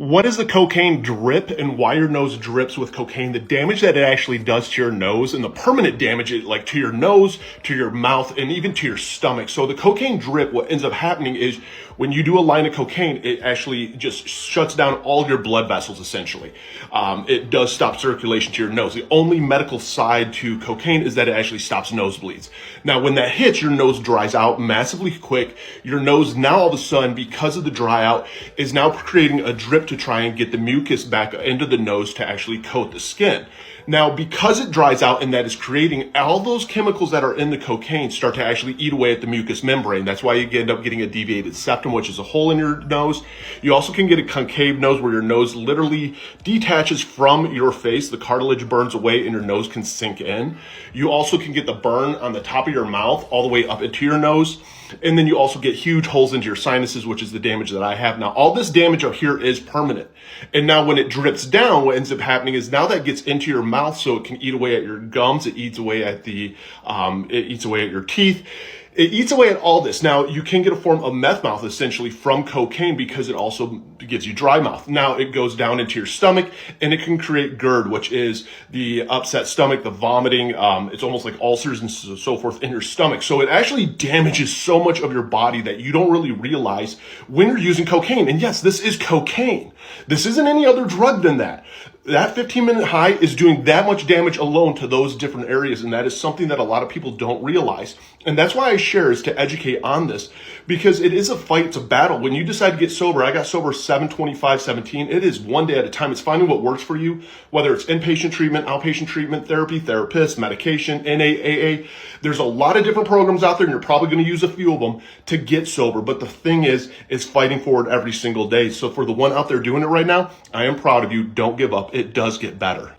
What is the cocaine drip and why your nose drips with cocaine? The damage that it actually does to your nose and the permanent damage like to your nose, to your mouth, and even to your stomach. So the cocaine drip, what ends up happening is when you do a line of cocaine, it actually just shuts down all your blood vessels, essentially. It does stop circulation to your nose. The only medical side to cocaine is that it actually stops nosebleeds. Now, when that hits, your nose dries out massively quick. Your nose now all of a sudden, because of the dry out, is now creating a drip to try and get the mucus back into the nose to actually coat the skin. Now, because it dries out and that is creating all those chemicals that are in the cocaine start to actually eat away at the mucous membrane. That's why you end up getting a deviated septum, which is a hole in your nose. You also can get a concave nose where your nose literally detaches from your face. The cartilage burns away and your nose can sink in. You also can get the burn on the top of your mouth all the way up into your nose. And then you also get huge holes into your sinuses, which is the damage that I have. Now, all this damage up here is permanent. And now when it drips down, what ends up happening is now that gets into your mouth, so it can eat away at your gums. It eats away at it eats away at your teeth. It eats away at all this. Now, you can get a form of meth mouth essentially from cocaine because it also gives you dry mouth. Now, it goes down into your stomach and it can create GERD, which is the upset stomach, the vomiting. It's almost like ulcers and so forth in your stomach. So it actually damages so much of your body that you don't really realize when you're using cocaine. And yes, this is cocaine. This isn't any other drug than that. That 15-minute high is doing that much damage alone to those different areas, and that is something that a lot of people don't realize. And that's why I share, is to educate on this, because it is a fight, it's a battle. When you decide to get sober, I got sober 7/25/17. It is one day at a time. It's finding what works for you, whether it's inpatient treatment, outpatient treatment, therapy, therapist, medication, NA, AA. There's a lot of different programs out there, and you're probably going to use a few of them to get sober. But the thing is fighting for it every single day. So for the one out there doing it right now, I am proud of you. Don't give up. It does get better.